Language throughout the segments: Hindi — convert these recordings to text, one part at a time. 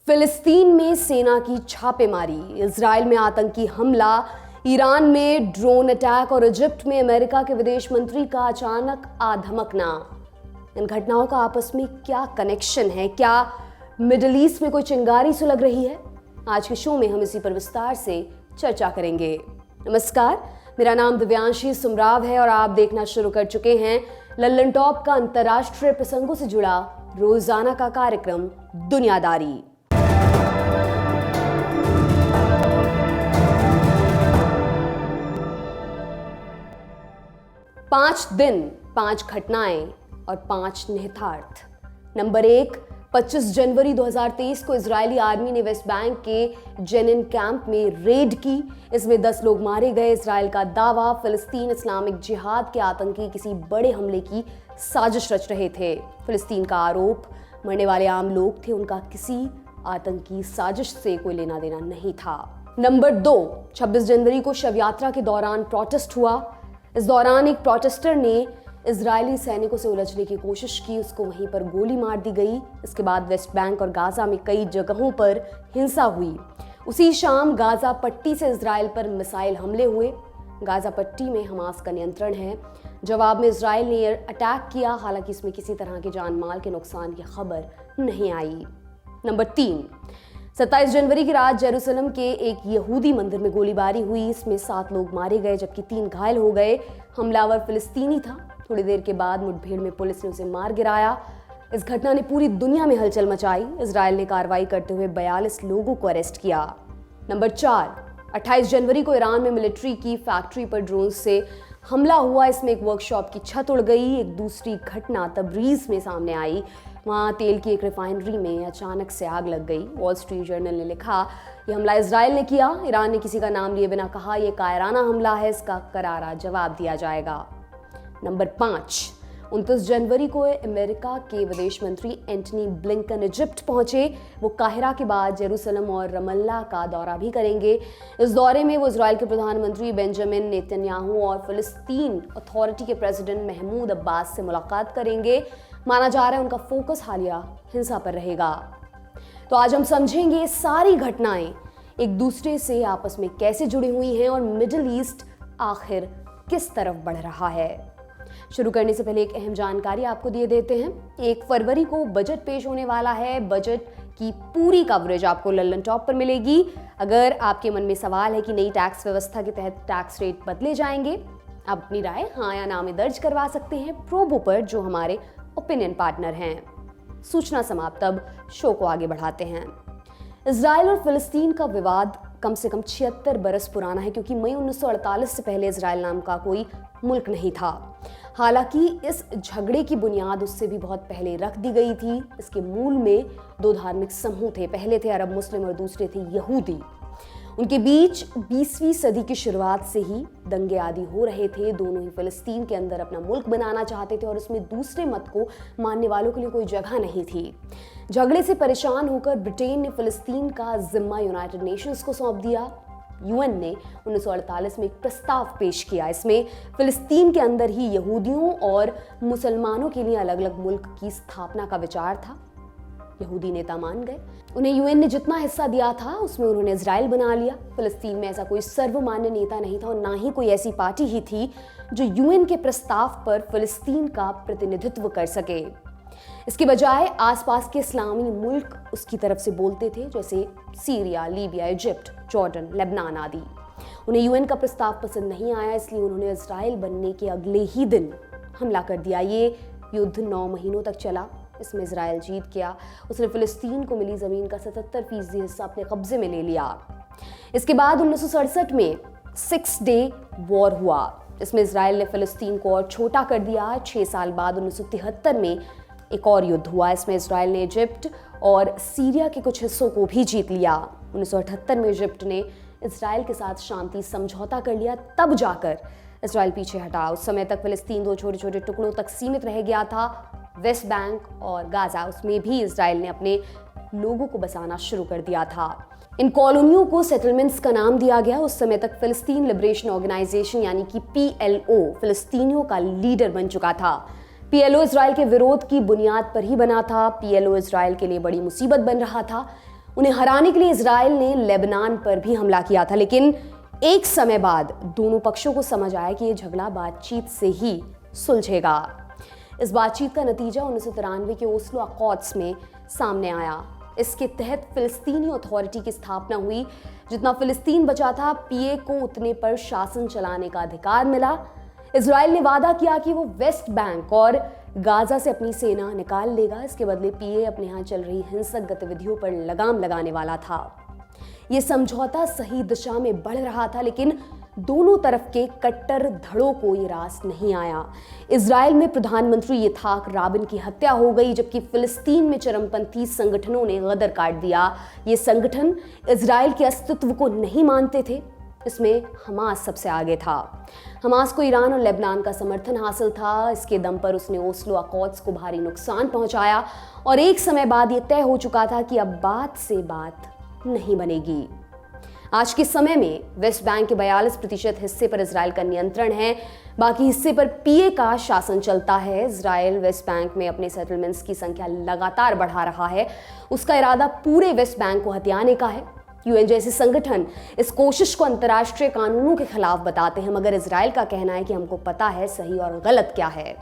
फिलिस्तीन में सेना की छापेमारी, इजराइल में आतंकी हमला, ईरान में ड्रोन अटैक और इजिप्ट में अमेरिका के विदेश मंत्री का अचानक आधमकना। इन घटनाओं का आपस में क्या कनेक्शन है? क्या मिडिल ईस्ट में कोई चिंगारी सुलग रही है? आज के शो में हम इसी पर विस्तार से चर्चा करेंगे। नमस्कार, मेरा नाम दिव्यांशी सुमराव है और आप देखना शुरू कर चुके हैं लल्लन टॉप का अंतर्राष्ट्रीय प्रसंगों से जुड़ा रोजाना का कार्यक्रम दुनियादारी। 5 दिन, 5 घटनाएं और 5 निहितार्थ। नंबर 1, 25 जनवरी 2023 को इजरायली आर्मी ने वेस्ट बैंक के जेनिन कैंप में रेड की। इसमें 10 लोग मारे गए। इजरायल का दावा, फिलिस्तीन इस्लामिक जिहाद के आतंकी किसी बड़े हमले की साजिश रच रहे थे। फिलिस्तीन का आरोप, मरने वाले आम लोग थे, उनका किसी आतंकी साजिश से कोई लेना देना नहीं था। नंबर 2, 26 जनवरी को शव यात्रा के दौरान प्रोटेस्ट हुआ। इस दौरान एक प्रोटेस्टर ने इजरायली सैनिकों से उलझने की कोशिश की, उसको वहीं पर गोली मार दी गई। इसके बाद वेस्ट बैंक और गाजा में कई जगहों पर हिंसा हुई। उसी शाम गाजा पट्टी से इजरायल पर मिसाइल हमले हुए। गाजा पट्टी में हमास का नियंत्रण है। जवाब में इजरायल ने एयर अटैक किया, हालांकि इसमें किसी तरह के जान माल के नुकसान की खबर नहीं आई। नंबर 3, 27 जनवरी की रात जेरूसलम के एक यहूदी मंदिर में गोलीबारी हुई। इसमें 7 लोग मारे गए जबकि 3 घायल हो गए। हमलावर फिलिस्तीनी था। थोड़ी देर के बाद मुठभेड़ में पुलिस ने उसे मार गिराया। इस घटना ने पूरी दुनिया में हलचल मचाई। इजरायल ने कार्रवाई करते हुए 42 लोगों को अरेस्ट किया। नंबर 4, 28 जनवरी को ईरान में मिलिट्री की फैक्ट्री पर ड्रोन से हमला हुआ। इसमें एक वर्कशॉप की छत उड़ गई। एक दूसरी घटना तबरीज में सामने आई। वहाँ तेल की एक रिफाइनरी में अचानक से आग लग गई। वॉल स्ट्रीट जर्नल ने लिखा, यह हमला इजरायल ने किया। ईरान ने किसी का नाम लिए बिना कहा, यह कायराना हमला है, इसका करारा जवाब दिया जाएगा। नंबर 5, 29 जनवरी को अमेरिका के विदेश मंत्री एंटनी ब्लिंकन इजिप्ट पहुंचे। वो काहिरा के बाद जेरूसलम और रमल्ला का दौरा भी करेंगे। इस दौरे में वो इजरायल के प्रधानमंत्री बेंजामिन नेतन्याहू और फिलिस्तीन अथॉरिटी के प्रेसिडेंट महमूद अब्बास से मुलाकात करेंगे। माना जा रहा है उनका फोकस हालिया हिंसा पर रहेगा। तो आज हम समझेंगे ये सारी घटनाएं एक दूसरे से आपस में कैसे जुड़ी हुई हैं और मिडिल ईस्ट आखिर किस तरफ बढ़ रहा है। शुरू करने से पहले एक अहम जानकारी आपको दिए देते हैं। 1 फरवरी को बजट पेश होने वाला है। बजट की पूरी कवरेज आपको लल्लन टॉप पर मिलेगी। अगर आपके मन में सवाल है कि नई टैक्स व्यवस्था के तहत टैक्स रेट बदले जाएंगे, आप अपनी राय हाँ या ना में दर्ज करवा सकते हैं प्रोबो पर, जो हमारे ओपिनियन पार्टनर हैं। सूचना समाप्त, अब शो को आगे बढ़ाते हैं। इजरायल और फिलिस्तीन का विवाद कम से कम 76 बरस पुराना है, क्योंकि मई 1948 से पहले इजरायल नाम का कोई मुल्क नहीं था। हालांकि इस झगड़े की बुनियाद उससे भी बहुत पहले रख दी गई थी। इसके मूल में 2 धार्मिक समूह थे। पहले थे अरब मुस्लिम और दूसरे थे यहूदी। उनके बीच 20वीं सदी की शुरुआत से ही दंगे आदि हो रहे थे। दोनों ही फिलिस्तीन के अंदर अपना मुल्क बनाना चाहते थे और उसमें दूसरे मत को मानने वालों के लिए कोई जगह नहीं थी। झगड़े से परेशान होकर ब्रिटेन ने फिलिस्तीन का जिम्मा यूनाइटेड नेशंस को सौंप दिया। यूएन ने 1948 में एक प्रस्ताव पेश किया। इसमें फिलिस्तीन के अंदर ही यहूदियों और मुसलमानों के लिए अलग अलग मुल्क की स्थापना का विचार था। यहूदी नेता मान गए। उन्हें यूएन ने जितना हिस्सा दिया था उसमें उन्होंने इजराइल बना लिया। फिलिस्तीन में ऐसा कोई सर्वमान्य नेता नहीं था और ना ही कोई ऐसी पार्टी ही थी जो यूएन के प्रस्ताव पर फिलिस्तीन का प्रतिनिधित्व कर सके। इसके बजाय आसपास के इस्लामी मुल्क उसकी तरफ से बोलते थे, जैसे Syria, Libya, Egypt, Jordan, Lebanon आदि। उन्हें यूएन का प्रस्ताव पसंद नहीं आया, इसलिए उन्होंने इजराइल बनने के अगले ही दिन हमला कर दिया। ये युद्ध 9 महीनों तक चला। इसमें इजराइल जीत गया। उसने फिलिस्तीन को मिली जमीन का 77% हिस्सा अपने कब्जे में ले लिया। इसके बाद 1967 में 6 डे वॉर हुआ। इसमें इजराइल ने फिलिस्तीन को और छोटा कर दिया। 6 साल बाद 1973 में एक और युद्ध हुआ। इसमें इजराइल ने इजिप्ट और सीरिया के कुछ हिस्सों को भी जीत लिया। 1978 में इजिप्ट ने इजराइल के साथ शांति समझौता कर लिया, तब जाकर इजराइल पीछे हटा। उस समय तक फिलिस्तीन 2 छोटे छोटे टुकड़ों तक सीमित रह गया था। वेस्ट बैंक और गाजा, उसमें भी इजराइल ने अपने लोगों को बसाना शुरू कर दिया था। इन कॉलोनियों को सेटलमेंट्स का नाम दिया गया। उस समय तक फिलिस्तीन लिबरेशन ऑर्गेनाइजेशन यानी कि PLO फिलिस्तीनियों का लीडर बन चुका था। PLO इजराइल के विरोध की बुनियाद पर ही बना था। PLO इजराइल के लिए बड़ी मुसीबत बन रहा था। उन्हें हराने के लिए इजराइल ने लेबनान पर भी हमला किया था, लेकिन एक समय बाद दोनों पक्षों को समझ आया कि यह झगड़ा बातचीत से ही सुलझेगा। इस बातचीत का नतीजा 1993 के ओस्लो अकॉर्ड्स में सामने आया। इसके तहत फिलिस्तीनी अथॉरिटी की स्थापना हुई। जितना फिलिस्तीन बचा था, पीए को उतने पर शासन चलाने का अधिकार मिला। इजराइल ने वादा किया कि वो वेस्ट बैंक और गाजा से अपनी सेना निकाल लेगा। इसके बदले पीए अपने यहाँ चल रही हिंसक गतिविधियों पर लगाम लगाने वाला था। ये समझौता सही दिशा में बढ़ रहा था, लेकिन दोनों तरफ के कट्टर धड़ों को ये रास नहीं आया। इजराइल में प्रधानमंत्री यित्ज़हाक राबिन की हत्या हो गई, जबकि फिलिस्तीन में चरमपंथी संगठनों ने गदर काट दिया। ये संगठन इजराइल के अस्तित्व को नहीं मानते थे। इसमें हमास सबसे आगे था। हमास को ईरान और लेबनान का समर्थन हासिल था। इसके दम पर उसने ओस्लो अकॉर्ड्स को भारी नुकसान पहुंचाया और एक समय बाद यह तय हो चुका था कि अब बात से बात नहीं बनेगी। आज के समय में वेस्ट बैंक के 42% हिस्से पर इजराइल का नियंत्रण है, बाकी हिस्से पर पीए का शासन चलता है। इजराइल वेस्ट बैंक में अपने सेटलमेंट्स की संख्या लगातार बढ़ा रहा है। उसका इरादा पूरे वेस्ट बैंक को हथियाने का है। यूएन जैसे संगठन इस कोशिश को अंतर्राष्ट्रीय कानूनों के खिलाफ बताते हैं, मगर इजराइल का कहना है कि हमको पता है सही और गलत क्या है।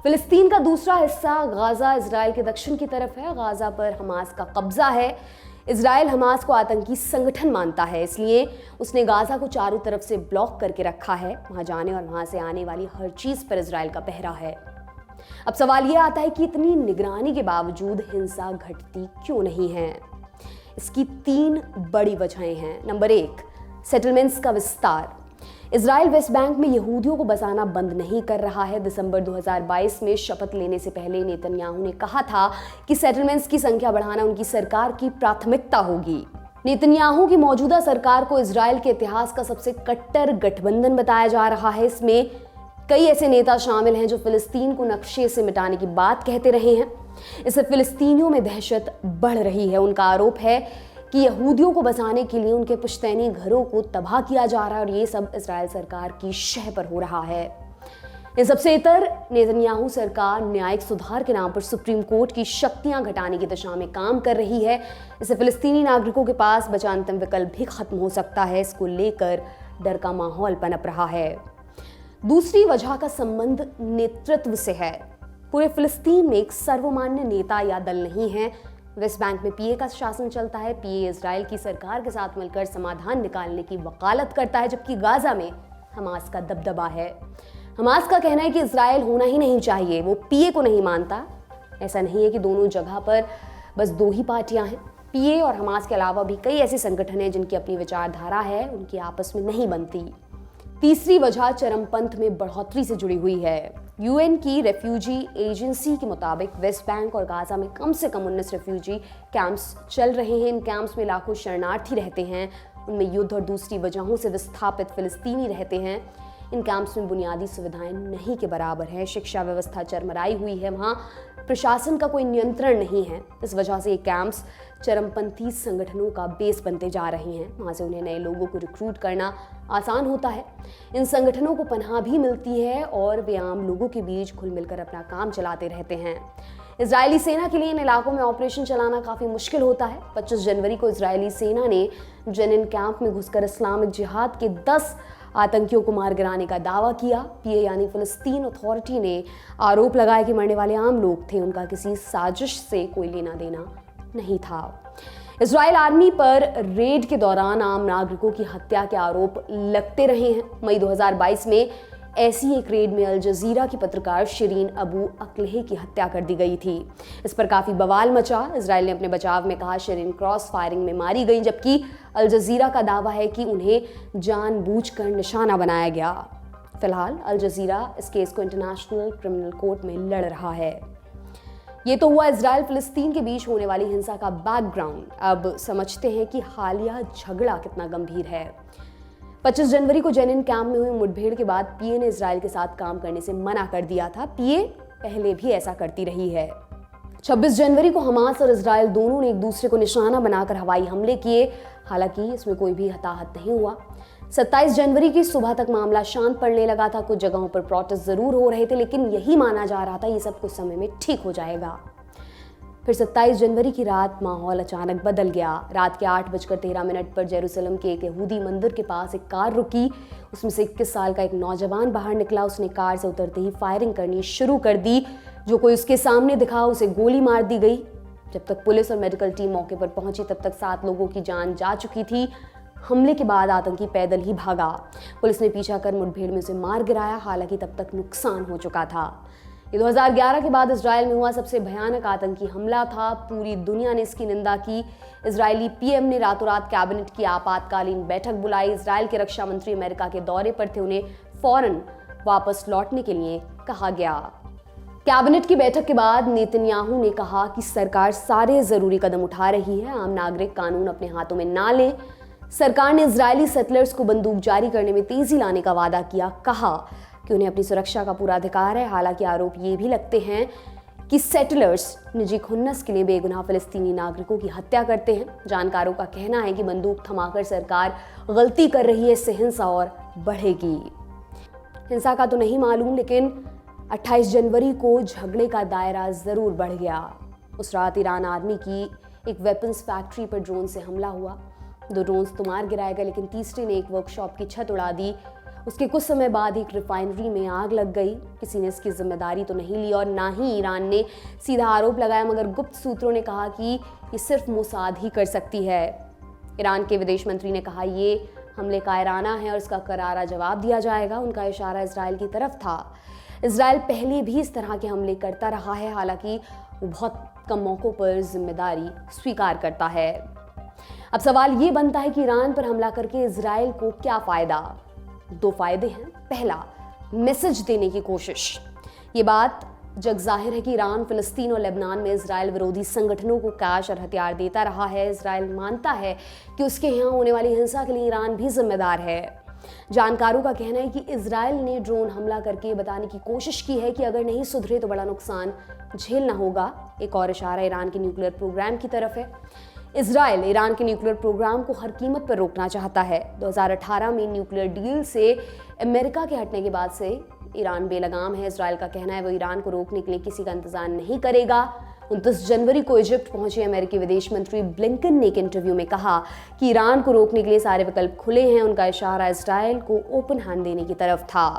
फिलिस्तीन का दूसरा हिस्सा गाजा इजराइल के दक्षिण की तरफ है। गाजा पर हमास का कब्जा है। इजराइल हमास को आतंकी संगठन मानता है, इसलिए उसने गाजा को चारों तरफ से ब्लॉक करके रखा है। वहां जाने और वहां से आने वाली हर चीज पर इजराइल का पहरा है। अब सवाल यह आता है कि इतनी निगरानी के बावजूद हिंसा घटती क्यों नहीं है। इसकी 3 बड़ी वजहें हैं। नंबर 1, सेटलमेंट्स का विस्तार। इजराइल वेस्ट बैंक में यहूदियों को बसाना बंद नहीं कर रहा है। दिसंबर 2022 में शपथ लेने से पहले नेतन्याहू ने कहा था कि सेटलमेंट्स की संख्या बढ़ाना उनकी सरकार की प्राथमिकता होगी। नेतन्याहू की मौजूदा सरकार को इजराइल के इतिहास का सबसे कट्टर गठबंधन बताया जा रहा है। इसमें कई ऐसे नेता शामिल हैं जो फिलिस्तीन को नक्शे से मिटाने की बात कहते रहे हैं। इससे फिलिस्तीनियों में दहशत बढ़ रही है। उनका आरोप है कि यहूदियों को बचाने के लिए उनके पुश्तैनी घरों को तबाह किया जा रहा है और ये सब इजराइल सरकार की शह पर हो रहा है। इन सबसे इतर नेतन्याहू सरकार न्यायिक सुधार के नाम पर सुप्रीम कोर्ट की शक्तियां घटाने की दिशा में काम कर रही है। इससे फिलिस्तीनी नागरिकों के पास बचा अंतिम विकल्प भी खत्म हो सकता है। इसको लेकर डर का माहौल पनप रहा है। दूसरी वजह का संबंध नेतृत्व से है। पूरे फिलिस्तीन में एक सर्वमान्य नेता या दल नहीं है। वेस्ट बैंक में पीए का शासन चलता है। पीए इजराइल की सरकार के साथ मिलकर समाधान निकालने की वकालत करता है, जबकि गाजा में हमास का दबदबा है। हमास का कहना है कि इजराइल होना ही नहीं चाहिए। वो पीए को नहीं मानता। ऐसा नहीं है कि दोनों जगह पर बस 2 ही पार्टियां हैं। पीए और हमास के अलावा भी कई ऐसे संगठन हैं जिनकी अपनी विचारधारा है, उनकी आपस में नहीं बनती। तीसरी वजह चरमपंथ में बढ़ोतरी से जुड़ी हुई है। यूएन की रेफ्यूजी एजेंसी के मुताबिक वेस्ट बैंक और गाजा में कम से कम 19 रेफ्यूजी कैंप्स चल रहे हैं। इन कैंप्स में लाखों शरणार्थी रहते हैं। उनमें युद्ध और दूसरी वजहों से विस्थापित फिलिस्तीनी रहते हैं। इन कैंप्स में बुनियादी सुविधाएं नहीं के बराबर है। शिक्षा व्यवस्था चरमराई हुई है। वहाँ प्रशासन का कोई नियंत्रण नहीं है। इस वजह से ये कैंप्स चरमपंथी संगठनों का बेस बनते जा रहे हैं। वहाँ से उन्हें नए लोगों को रिक्रूट करना आसान होता है। इन संगठनों को पनाह भी मिलती है और वे आम लोगों के बीच घुल मिलकर अपना काम चलाते रहते हैं। इजरायली सेना के लिए इन इलाकों में ऑपरेशन चलाना काफ़ी मुश्किल होता है। 25 जनवरी को इजरायली सेना ने जेनिन कैंप में घुसकर इस्लामिक जिहाद के 10 आतंकियों को मार गिराने का दावा किया। पीए यानी फिलिस्तीन अथॉरिटी ने आरोप लगाया कि मरने वाले आम लोग थे, उनका किसी साजिश से कोई लेना देना नहीं था। इजराइल आर्मी पर रेड के दौरान आम नागरिकों की हत्या के आरोप लगते रहे हैं। मई 2022 में ऐसी एक रेड में अल जजीरा की पत्रकार शिरीन अबू अक्लेह की हत्या कर दी गई थी। इस पर काफ़ी बवाल मचा। इजराइल ने अपने बचाव में कहा शिरीन क्रॉस फायरिंग में मारी गई, जबकि अल जजीरा का दावा है कि उन्हें जानबूझकर निशाना बनाया गया। फिलहाल अल जजीरा इस केस को इंटरनेशनल क्रिमिनल कोर्ट में लड़ रहा है। ये तो हुआ इजराइल फिलिस्तीन के बीच होने वाली हिंसा का बैकग्राउंड। अब समझते हैं कि हालिया झगड़ा कितना गंभीर है। 25 जनवरी को जेनिन कैंप में हुई मुठभेड़ के बाद पीए ने इजराइल के साथ काम करने से मना कर दिया था। पीए पहले भी ऐसा करती रही है। 26 जनवरी को हमास और इजराइल दोनों ने एक दूसरे को निशाना बनाकर हवाई हमले किए। हालांकि इसमें कोई भी हताहत नहीं हुआ। 27 जनवरी की सुबह तक मामला शांत पड़ने लगा था। कुछ जगहों पर प्रोटेस्ट जरूर हो रहे थे, लेकिन यही माना जा रहा था ये सब कुछ समय में ठीक हो जाएगा। फिर 27 जनवरी की रात माहौल अचानक बदल गया। रात के 8:13 पर जेरूसलम के एक यहूदी मंदिर के पास एक कार रुकी। उसमें से 21 साल का एक नौजवान बाहर निकला। उसने कार से उतरते ही फायरिंग करनी शुरू कर दी। जो कोई उसके सामने दिखा उसे गोली मार दी गई। जब तक पुलिस और मेडिकल टीम मौके पर पहुंची तब तक 7 लोगों की जान जा चुकी थी। हमले के बाद आतंकी पैदल ही भागा। पुलिस ने पीछा कर मुठभेड़ में उसे मार गिराया। हालांकि तब तक नुकसान हो चुका था। ये 2011 के बाद इजराइल में हुआ सबसे भयानक आतंकी हमला था। पूरी दुनिया ने इसकी निंदा की। इजरायली पीएम ने रातों रात कैबिनेट की आपातकालीन बैठक बुलाई। इजराइल के रक्षा मंत्री अमेरिका के दौरे पर थे। उन्हें फौरन वापस लौटने के लिए कहा गया। कैबिनेट की बैठक के बाद नेतन्याहू ने कहा कि सरकार सारे जरूरी कदम उठा रही है। आम नागरिक कानून अपने हाथों में ना लें। सरकार ने इजरायली सेटलर्स को बंदूक जारी करने में तेजी लाने का वादा किया। कहा कि उन्हें अपनी सुरक्षा का पूरा अधिकार है। हालांकि आरोप ये भी लगते हैं कि सेटलर्स निजी खुन्नस के लिए बेगुनाह फिलिस्तीनी नागरिकों की हत्या करते हैं। जानकारों का कहना है कि बंदूक थमाकर सरकार गलती कर रही है। इससे हिंसा और बढ़ेगी। हिंसा का तो नहीं मालूम, लेकिन 28 जनवरी को झगड़े का दायरा जरूर बढ़ गया। उस रात ईरान आर्मी की एक वेपन्स फैक्ट्री पर ड्रोन से हमला हुआ। 2 ड्रोन्स तो मार गिराए गए, लेकिन तीसरे ने एक वर्कशॉप की छत उड़ा दी। उसके कुछ समय बाद एक रिफाइनरी में आग लग गई। किसी ने इसकी जिम्मेदारी तो नहीं ली और ना ही ईरान ने सीधा आरोप लगाया, मगर गुप्त सूत्रों ने कहा कि ये सिर्फ मोसाद ही कर सकती है। ईरान के विदेश मंत्री ने कहा ये हमले कायराना है और इसका करारा जवाब दिया जाएगा। उनका इशारा इजराइल की तरफ था। इजराइल पहले भी इस तरह के हमले करता रहा है। हालांकि वो बहुत कम मौकों पर जिम्मेदारी स्वीकार करता है। अब सवाल ये बनता है कि ईरान पर हमला करके इजराइल को क्या फायदा? 2 फायदे हैं। पहला, मैसेज देने की कोशिश। ये बात जग जाहिर है कि ईरान फिलिस्तीन और लेबनान में इजराइल विरोधी संगठनों को कैश और हथियार देता रहा है। इजराइल मानता है कि उसके यहाँ होने वाली हिंसा के लिए ईरान भी जिम्मेदार है। जानकारों का कहना है कि इजराइल ने ड्रोन हमला करके बताने की कोशिश की है कि अगर नहीं सुधरे तो बड़ा नुकसान झेलना होगा। एक और इशारा ईरान के न्यूक्लियर प्रोग्राम की तरफ है। इजराइल ईरान के न्यूक्लियर प्रोग्राम को हर कीमत पर रोकना चाहता है। 2018 में न्यूक्लियर डील से अमेरिका के हटने के बाद से ईरान बेलगाम है। इजराइल का कहना है वो ईरान को रोकने के लिए किसी का इंतजार नहीं करेगा। 29 जनवरी को इजिप्ट पहुंचे अमेरिकी विदेश मंत्री ब्लिंकन ने एक इंटरव्यू में कहा कि ईरान को रोकने के लिए सारे विकल्प खुले हैं। उनका इशारा इजराइल को ओपन हैंड देने की तरफ था।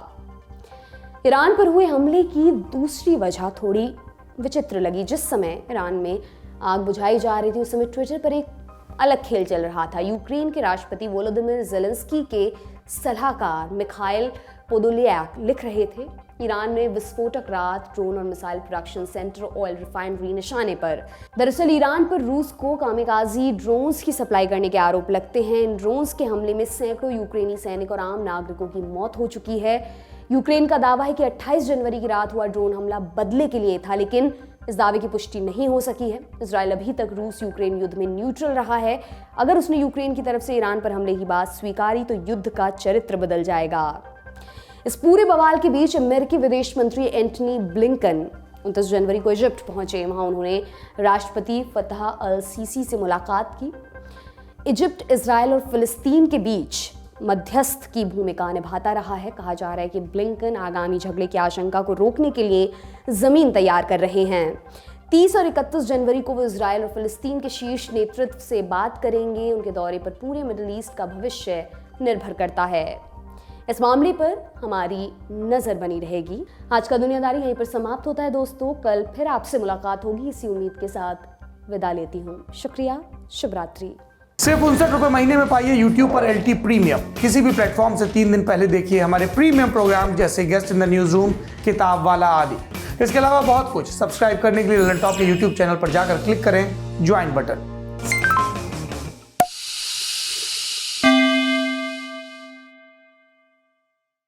ईरान पर हुए हमले की दूसरी वजह थोड़ी विचित्र लगी। जिस समय ईरान में आग बुझाई जा रही थी उस समय ट्विटर पर एक अलग खेल चल रहा था। यूक्रेन के राष्ट्रपति वोलोदिमिर ज़ेलेंस्की के सलाहकार मिखाइल पोदोलियाक लिख रहे थे, ईरान में विस्फोटक रात, ड्रोन और missile production centre, oil refinery निशाने पर। दरअसल ईरान पर रूस को कामिकाजी ड्रोन्स की सप्लाई करने के आरोप लगते हैं। इन ड्रोन्स के हमले में सैकड़ों यूक्रेनी सैनिक और आम नागरिकों की मौत हो चुकी है। यूक्रेन का दावा है कि 28 जनवरी की रात हुआ ड्रोन हमला बदले के लिए था, लेकिन इस दावे की पुष्टि नहीं हो सकी है। इजराइल अभी तक रूस यूक्रेन युद्ध में न्यूट्रल रहा है। अगर उसने यूक्रेन की तरफ से ईरान पर हमले की बात स्वीकारी तो युद्ध का चरित्र बदल जाएगा। इस पूरे बवाल के बीच अमेरिकी विदेश मंत्री एंटनी ब्लिंकन 29 जनवरी को इजिप्ट पहुंचे। वहां उन्होंने राष्ट्रपति फतह अल सीसी से मुलाकात की। इजिप्ट इजराइल और फिलिस्तीन के बीच मध्यस्थ की भूमिका निभाता रहा है। कहा जा रहा है कि ब्लिंकन आगामी झगड़े की आशंका को रोकने के लिए जमीन तैयार कर रहे हैं। 30 और 31 जनवरी को वो इजराइल और फिलिस्तीन के शीर्ष नेतृत्व से बात करेंगे। उनके दौरे पर पूरे मिडिल ईस्ट का भविष्य निर्भर करता है। इस मामले पर हमारी नजर बनी रहेगी। आज का दुनियादारी यहीं पर समाप्त होता है दोस्तों। कल फिर आपसे मुलाकात होगी, इसी उम्मीद के साथ विदा लेती हूँ। शुक्रिया, शुभ रात्रि। सिर्फ 59 रुपए महीने में पाइए YouTube पर LT प्रीमियम। किसी भी प्लेटफॉर्म से 3 दिन पहले देखिए हमारे प्रीमियम प्रोग्राम जैसे guest in the news room, किताब वाला आदि। इसके अलावा बहुत कुछ। सब्सक्राइब करने के लिए ललन टॉप के YouTube चैनल पर जाकर क्लिक करें ज्वाइन बटन।